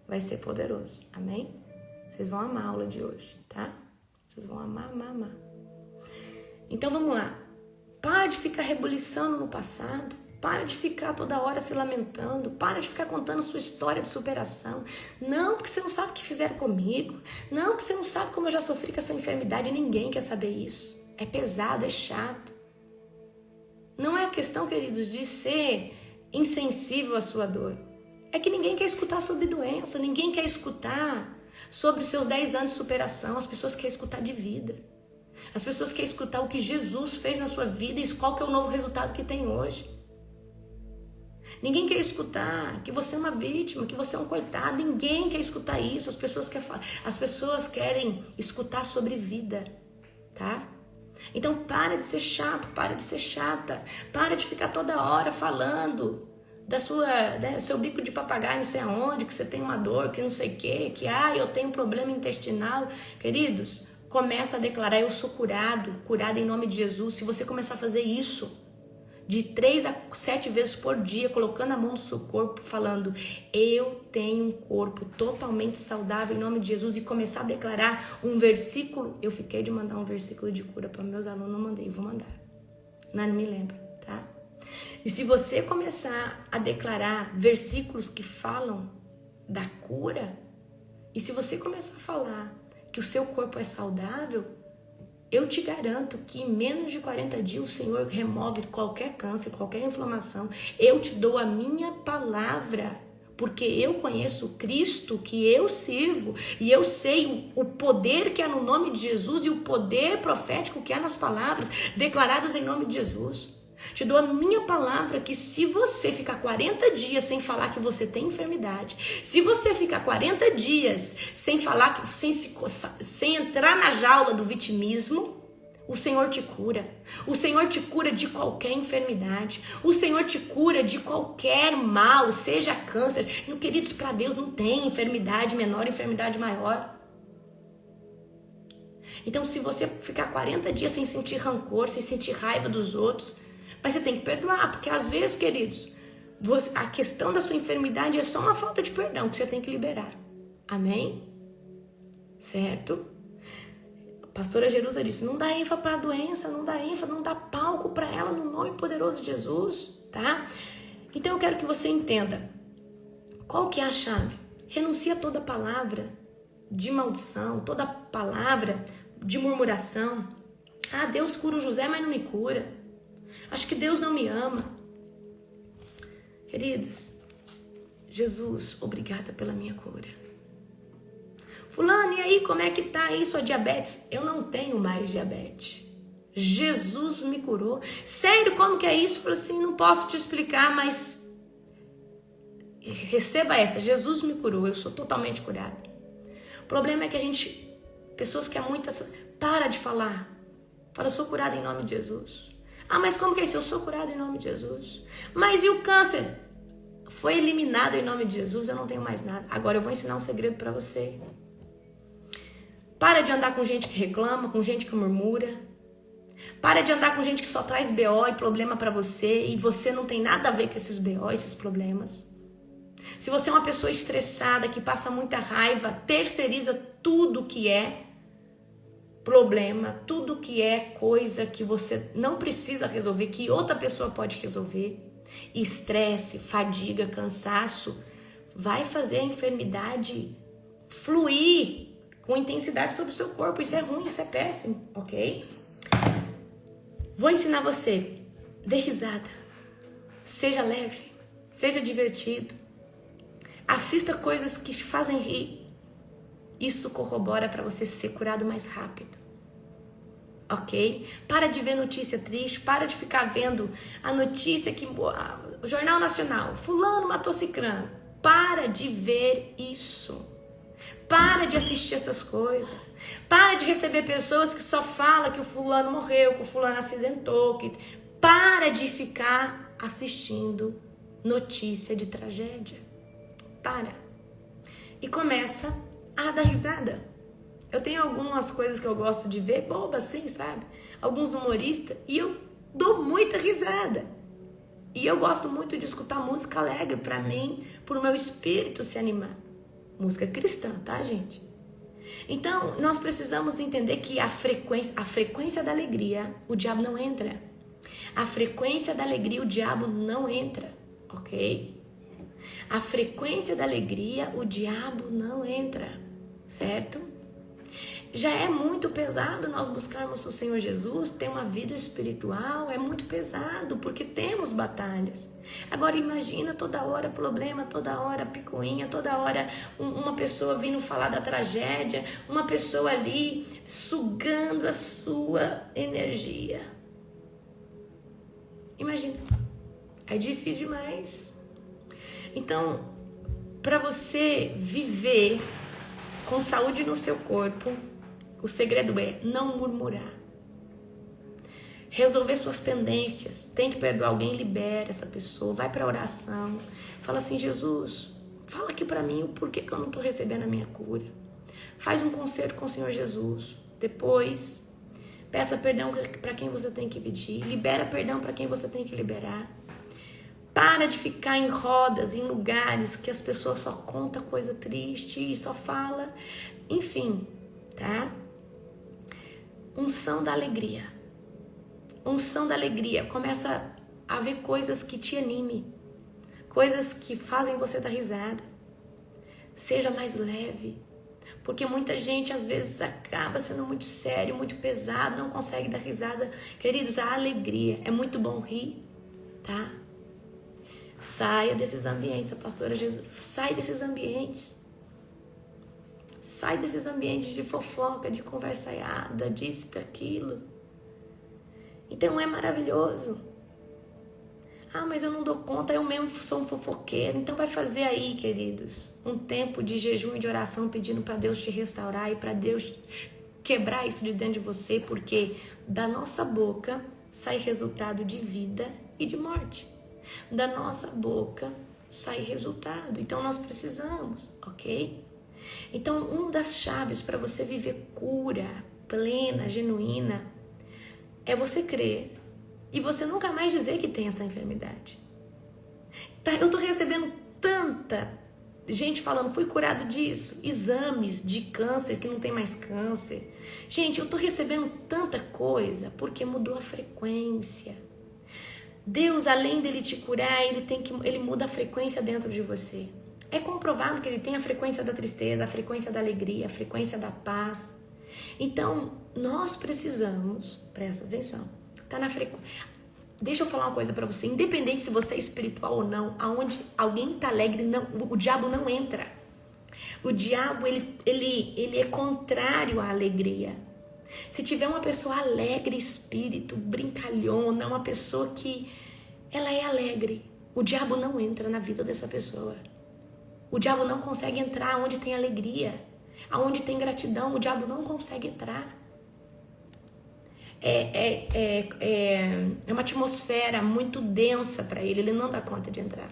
Vai ser poderoso, amém? Vocês vão amar a aula de hoje, tá? Vocês vão amar, amar, amar. Então vamos lá. Para de ficar rebuliçando no passado. Para de ficar toda hora se lamentando. Para de ficar contando sua história de superação. Não, porque você não sabe o que fizeram comigo. Não, porque você não sabe como eu já sofri com essa enfermidade. Ninguém quer saber isso. É pesado, é chato. Não é a questão, queridos, de ser insensível à sua dor. É que ninguém quer escutar sobre doença, ninguém quer escutar sobre os seus 10 anos de superação. As pessoas querem escutar de vida. As pessoas querem escutar o que Jesus fez na sua vida e qual que é o novo resultado que tem hoje. Ninguém quer escutar que você é uma vítima, que você é um coitado. Ninguém quer escutar isso. As pessoas querem escutar sobre vida, tá? Então para de ser chato, para de ser chata, para de ficar toda hora falando da seu bico de papagaio não sei aonde, que você tem uma dor, que não sei o quê, que eu tenho um problema intestinal. Queridos, começa a declarar, eu sou curada em nome de Jesus. Se você começar a fazer isso, de 3 a 7 vezes por dia, colocando a mão no seu corpo, falando, eu tenho um corpo totalmente saudável em nome de Jesus, e começar a declarar um versículo. Eu fiquei de mandar um versículo de cura para meus alunos, não mandei, vou mandar. Não me lembro, tá? E se você começar a declarar versículos que falam da cura, e se você começar a falar que o seu corpo é saudável, eu te garanto que em menos de 40 dias o Senhor remove qualquer câncer, qualquer inflamação. Eu te dou a minha palavra, porque eu conheço o Cristo que eu sirvo e eu sei o poder que há no nome de Jesus e o poder profético que há nas palavras declaradas em nome de Jesus. Te dou a minha palavra que se você ficar 40 dias sem falar que você tem enfermidade, se você ficar 40 dias sem falar, sem entrar na jaula do vitimismo, o Senhor te cura. O Senhor te cura de qualquer enfermidade. O Senhor te cura de qualquer mal, seja câncer. Meu queridos, para Deus não tem enfermidade menor, enfermidade maior. Então, se você ficar 40 dias sem sentir rancor, sem sentir raiva dos outros, mas você tem que perdoar, porque às vezes, queridos, a questão da sua enfermidade é só uma falta de perdão que você tem que liberar. Amém? Certo? A pastora Jerusa disse, não dá ênfase para a doença, não dá ênfase, não dá palco para ela no nome poderoso de Jesus, tá? Então eu quero que você entenda, qual que é a chave? Renuncia a toda palavra de maldição, toda palavra de murmuração. Ah, Deus cura o José, mas não me cura. Acho que Deus não me ama. Queridos, Jesus, obrigada pela minha cura. Fulano, e aí, como é que tá aí sua diabetes? Eu não tenho mais diabetes. Jesus me curou. Sério, como que é isso? Eu falei assim, não posso te explicar, mas receba essa. Jesus me curou, eu sou totalmente curada. O problema é que pessoas que há muitas, para de falar. Fala, eu sou curada em nome de Jesus. Ah, mas como que é isso? Eu sou curado em nome de Jesus. Mas e o câncer? Foi eliminado em nome de Jesus, eu não tenho mais nada. Agora eu vou ensinar um segredo para você. Para de andar com gente que reclama, com gente que murmura. Para de andar com gente que só traz BO e problema para você e você não tem nada a ver com esses BO, esses problemas. Se você é uma pessoa estressada, que passa muita raiva, terceiriza tudo que é problema, tudo que é coisa que você não precisa resolver, que outra pessoa pode resolver, estresse, fadiga, cansaço, vai fazer a enfermidade fluir com intensidade sobre o seu corpo. Isso é ruim, isso é péssimo, ok? Vou ensinar você, dê risada, seja leve, seja divertido, assista coisas que te fazem rir. Isso corrobora para você ser curado mais rápido, ok? Para de ver notícia triste, para de ficar vendo a notícia que o Jornal Nacional, fulano matou cicrano. Para de ver isso. Para de assistir essas coisas. Para de receber pessoas que só falam que o fulano morreu, que o fulano acidentou. Para de ficar assistindo notícia de tragédia. Para. E começa a dar risada. Eu tenho algumas coisas que eu gosto de ver, bobas assim, sabe? Alguns humoristas, e eu dou muita risada. E eu gosto muito de escutar música alegre para mim, para o meu espírito se animar. Música cristã, tá, gente? Então, nós precisamos entender que a frequência da alegria, o diabo não entra. A frequência da alegria, o diabo não entra, ok? A frequência da alegria, o diabo não entra, certo? Já é muito pesado nós buscarmos o Senhor Jesus, ter uma vida espiritual, é muito pesado, porque temos batalhas. Agora imagina toda hora problema, toda hora picuinha, toda hora uma pessoa vindo falar da tragédia, uma pessoa ali sugando a sua energia. Imagina, é difícil demais. Então, para você viver com saúde no seu corpo, o segredo é não murmurar. Resolver suas pendências. Tem que perdoar alguém, libera essa pessoa. Vai para oração. Fala assim, Jesus, fala aqui para mim o porquê que eu não estou recebendo a minha cura. Faz um concerto com o Senhor Jesus. Depois, peça perdão para quem você tem que pedir. Libera perdão para quem você tem que liberar. Para de ficar em rodas, em lugares que as pessoas só contam coisa triste e só fala. Enfim, tá? Unção da alegria. Unção da alegria. Começa a ver coisas que te animem. Coisas que fazem você dar risada. Seja mais leve. Porque muita gente às vezes acaba sendo muito sério, muito pesado, não consegue dar risada. Queridos, a alegria, é muito bom rir, tá? Saia desses ambientes, a pastora Jesus, sai desses ambientes. Sai desses ambientes de fofoca, de conversaiada, disso, daquilo. Então é maravilhoso. Ah, mas eu não dou conta, eu mesmo sou um fofoqueiro. Então vai fazer aí, queridos, um tempo de jejum e de oração pedindo para Deus te restaurar e para Deus quebrar isso de dentro de você, porque da nossa boca sai resultado de vida e de morte. Da nossa boca sai resultado. Então nós precisamos, ok? Então, uma das chaves para você viver cura plena, genuína, é você crer e você nunca mais dizer que tem essa enfermidade. Tá, eu tô recebendo tanta gente falando, fui curado disso, exames de câncer que não tem mais câncer. Gente, eu tô recebendo tanta coisa porque mudou a frequência. Deus, além dele te curar, ele muda a frequência dentro de você. É comprovado que ele tem a frequência da tristeza, a frequência da alegria, a frequência da paz. Então, nós precisamos, presta atenção, tá na frequência. Deixa eu falar uma coisa pra você, independente se você é espiritual ou não, aonde alguém tá alegre, não, o diabo não entra. O diabo, ele é contrário à alegria. Se tiver uma pessoa alegre, espírito, brincalhona, uma pessoa que ela é alegre, o diabo não entra na vida dessa pessoa. O diabo não consegue entrar onde tem alegria, aonde tem gratidão, o diabo não consegue entrar. É uma atmosfera muito densa para ele não dá conta de entrar.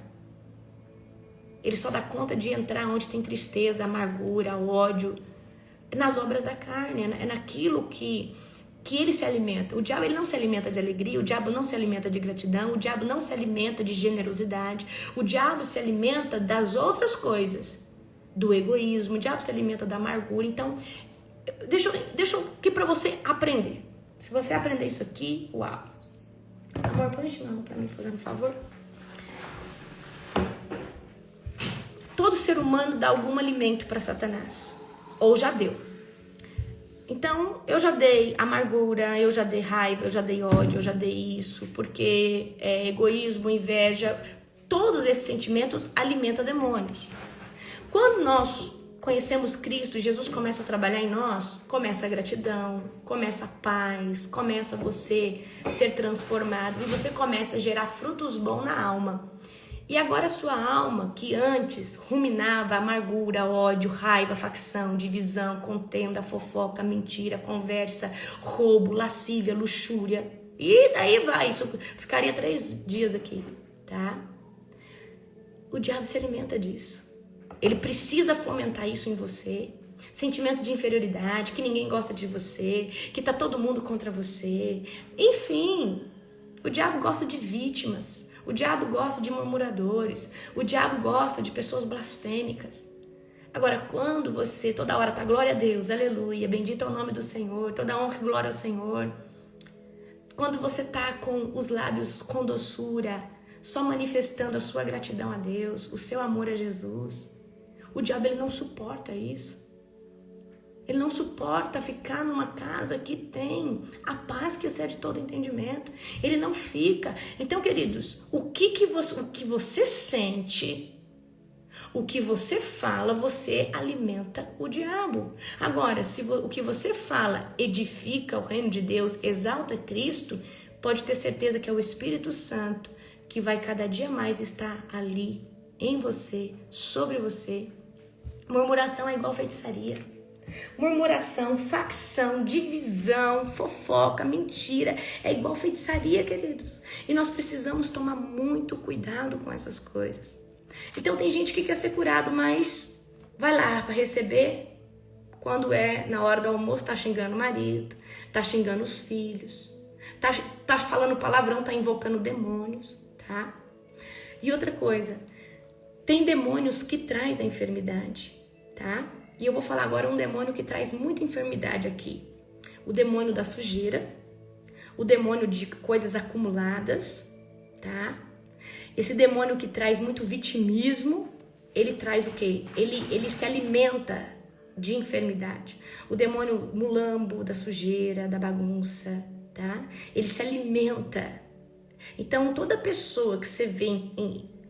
Ele só dá conta de entrar onde tem tristeza, amargura, ódio, nas obras da carne, é naquilo que ele se alimenta. O diabo ele não se alimenta de alegria, o diabo não se alimenta de gratidão, o diabo não se alimenta de generosidade, o diabo se alimenta das outras coisas, do egoísmo, o diabo se alimenta da amargura. Então, deixa eu aqui para você aprender. Se você aprender isso aqui, uau. Amor, põe esse mão para mim, fazendo um favor. Todo ser humano dá algum alimento para Satanás, ou já deu. Então, eu já dei amargura, eu já dei raiva, eu já dei ódio, eu já dei isso, porque egoísmo, inveja, todos esses sentimentos alimentam demônios. Quando nós conhecemos Cristo e Jesus começa a trabalhar em nós, começa a gratidão, começa a paz, começa você ser transformado e você começa a gerar frutos bons na alma. E agora a sua alma, que antes ruminava amargura, ódio, raiva, facção, divisão, contenda, fofoca, mentira, conversa, roubo, lascívia, luxúria, e daí vai, isso ficaria 3 dias aqui, tá? O diabo se alimenta disso. Ele precisa fomentar isso em você. Sentimento de inferioridade, que ninguém gosta de você, que tá todo mundo contra você. Enfim, o diabo gosta de vítimas. O diabo gosta de murmuradores. O diabo gosta de pessoas blasfêmicas. Agora, quando você toda hora tá glória a Deus, aleluia, bendito é o nome do Senhor, toda honra e glória ao Senhor. Quando você tá com os lábios com doçura, só manifestando a sua gratidão a Deus, o seu amor a Jesus, o diabo ele não suporta isso. Ele não suporta ficar numa casa que tem a paz que excede todo entendimento. Ele não fica. Então, queridos, o que você sente, o que você fala, você alimenta o diabo. Agora, se o que você fala edifica o reino de Deus, exalta Cristo, pode ter certeza que é o Espírito Santo que vai cada dia mais estar ali, em você, sobre você. Murmuração é igual feitiçaria. Murmuração, facção, divisão, fofoca, mentira, é igual feitiçaria, queridos. E nós precisamos tomar muito cuidado com essas coisas. Então tem gente que quer ser curado, mas vai lá para receber, quando é na hora do almoço, tá xingando o marido, tá xingando os filhos, tá falando palavrão, tá invocando demônios, tá? E outra coisa, tem demônios que trazem a enfermidade, tá? E eu vou falar agora um demônio que traz muita enfermidade aqui. O demônio da sujeira, o demônio de coisas acumuladas, tá? Esse demônio que traz muito vitimismo, ele traz o quê? Ele se alimenta de enfermidade. O demônio mulambo, da sujeira, da bagunça, tá? Ele se alimenta. Então, toda pessoa que você vê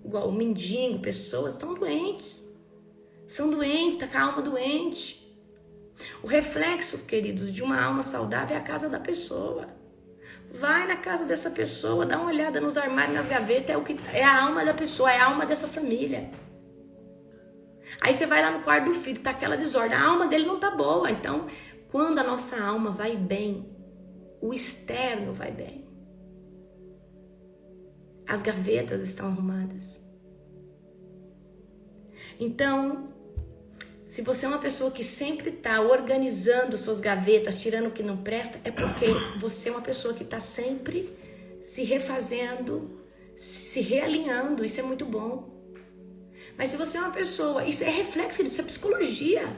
igual o mendigo, pessoas estão doentes. São doentes, tá com a alma doente. O reflexo, queridos, de uma alma saudável é a casa da pessoa. Vai na casa dessa pessoa, dá uma olhada nos armários, nas gavetas, é a alma da pessoa, é a alma dessa família. Aí você vai lá no quarto do filho, tá aquela desordem, a alma dele não tá boa. Então, quando a nossa alma vai bem, o externo vai bem. As gavetas estão arrumadas. Então, se você é uma pessoa que sempre está organizando suas gavetas, tirando o que não presta, é porque você é uma pessoa que está sempre se refazendo, se realinhando. Isso é muito bom. Mas se você é uma pessoa, isso é reflexo, isso é psicologia.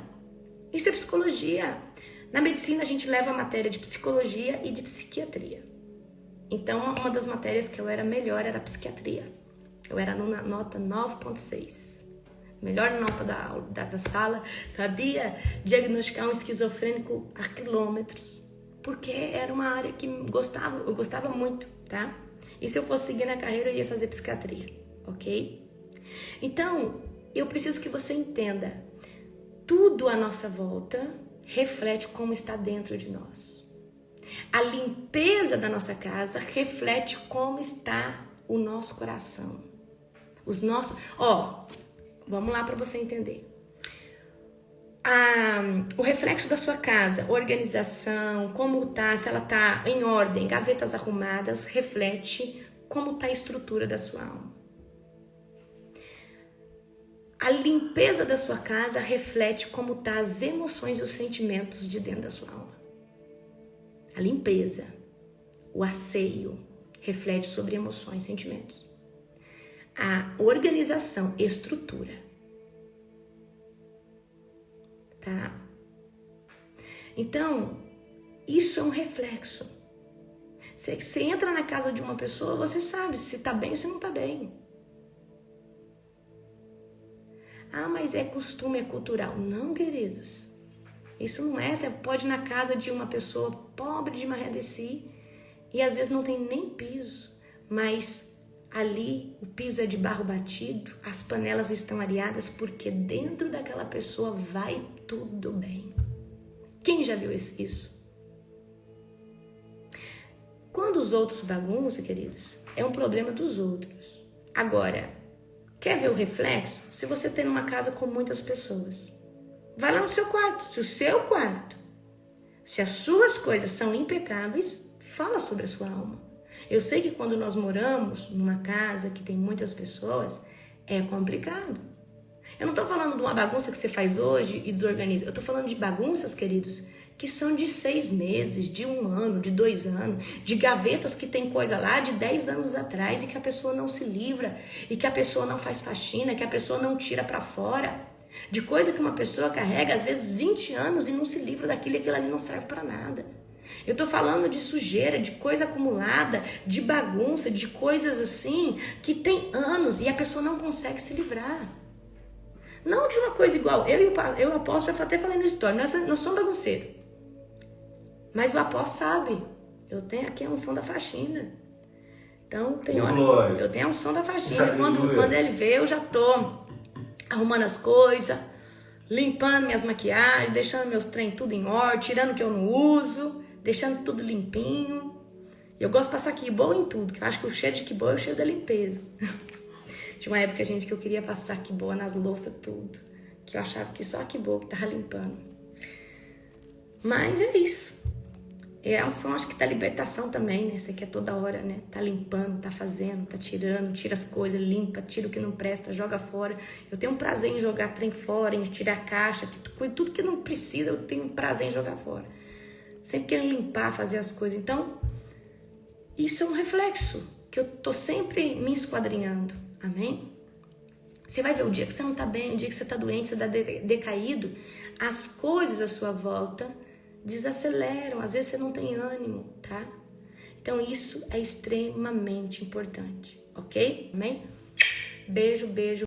Isso é psicologia. Na medicina a gente leva a matéria de psicologia e de psiquiatria. Então uma das matérias que eu era melhor era psiquiatria. Eu era nota 9.6. Melhor nota da sala. Sabia diagnosticar um esquizofrênico a quilômetros. Porque era uma área que eu gostava muito, tá? E se eu fosse seguir na carreira eu ia fazer psiquiatria, ok? Então, eu preciso que você entenda, tudo à nossa volta reflete como está dentro de nós. A limpeza da nossa casa reflete como está o nosso coração. Vamos lá para você entender. O reflexo da sua casa, organização, como tá, se ela tá em ordem, gavetas arrumadas, reflete como tá a estrutura da sua alma. A limpeza da sua casa reflete como tá as emoções e os sentimentos de dentro da sua alma. A limpeza, o asseio, reflete sobre emoções e sentimentos. A organização, estrutura. Tá? Então, isso é um reflexo. Você entra na casa de uma pessoa, você sabe se tá bem ou se não tá bem. Ah, mas é costume, é cultural. Não, queridos. Isso não é. Você pode ir na casa de uma pessoa pobre de Marredeci e às vezes não tem nem piso, mas ali o piso é de barro batido, as panelas estão areadas porque dentro daquela pessoa vai tudo bem. Quem já viu isso? Quando os outros bagunçam, queridos, é um problema dos outros. Agora, quer ver o reflexo? Se você tem uma casa com muitas pessoas, vai lá no seu quarto. Se o seu quarto, se as suas coisas são impecáveis, fala sobre a sua alma. Eu sei que quando nós moramos numa casa que tem muitas pessoas, é complicado. Eu não tô falando de uma bagunça que você faz hoje e desorganiza. Eu tô falando de bagunças, queridos, que são de 6 meses, de 1 ano, de 2 anos, de gavetas que tem coisa lá de 10 anos atrás e que a pessoa não se livra, e que a pessoa não faz faxina, que a pessoa não tira pra fora, de coisa que uma pessoa carrega às vezes 20 anos e não se livra daquilo, e aquilo ali não serve pra nada. Eu tô falando de sujeira, de coisa acumulada, de bagunça, de coisas assim que tem anos e a pessoa não consegue se livrar. Não de uma coisa igual. Eu e o apóstolo já até falei no story, nós somos bagunceiros. Mas o apóstolo sabe, eu tenho aqui a unção da faxina. Então, eu tenho a unção da faxina. Quando ele vê, eu já tô arrumando as coisas, limpando minhas maquiagens, deixando meus trem tudo em ordem, tirando o que eu não uso, deixando tudo limpinho. Eu gosto de passar quiboa em tudo, que eu acho que o cheiro de quiboa é o cheiro da limpeza. Tinha uma época, gente, que eu queria passar quiboa nas louças, tudo. Que eu achava que só a quiboa que tava limpando. Mas é isso. É a unção, acho que tá libertação também, né? Isso aqui é toda hora, né? Tá limpando, tá fazendo, tá tirando, tira as coisas, limpa, tira o que não presta, joga fora. Eu tenho um prazer em jogar trem fora, em tirar a caixa, tudo que não precisa, eu tenho um prazer em jogar fora. Sempre querendo limpar, fazer as coisas. Então, isso é um reflexo, que eu tô sempre me esquadrinhando. Amém? Você vai ver o dia que você não tá bem, o dia que você tá doente, você tá decaído, as coisas à sua volta desaceleram, às vezes você não tem ânimo, tá? Então isso é extremamente importante, ok? Amém? Beijo, beijo.